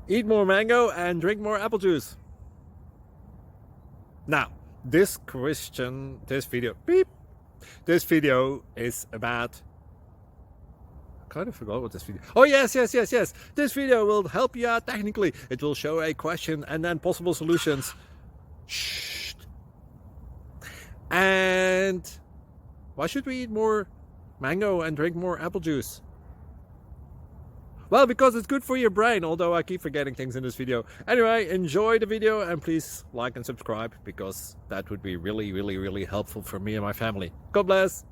Eat more mango and drink more apple juice. Now, this video is about, I kind of forgot what this video. Oh, yes. This video will help you out technically. It will show a question and then possible solutions. Shh. And why should we eat more mango and drink more apple juice? Well, because it's good for your brain, although I keep forgetting things in this video. Anyway, enjoy the video and please like and subscribe, because that would be really helpful for me and my family. God bless!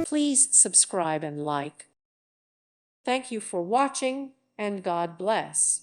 Please subscribe and like. Thank you for watching, and God bless.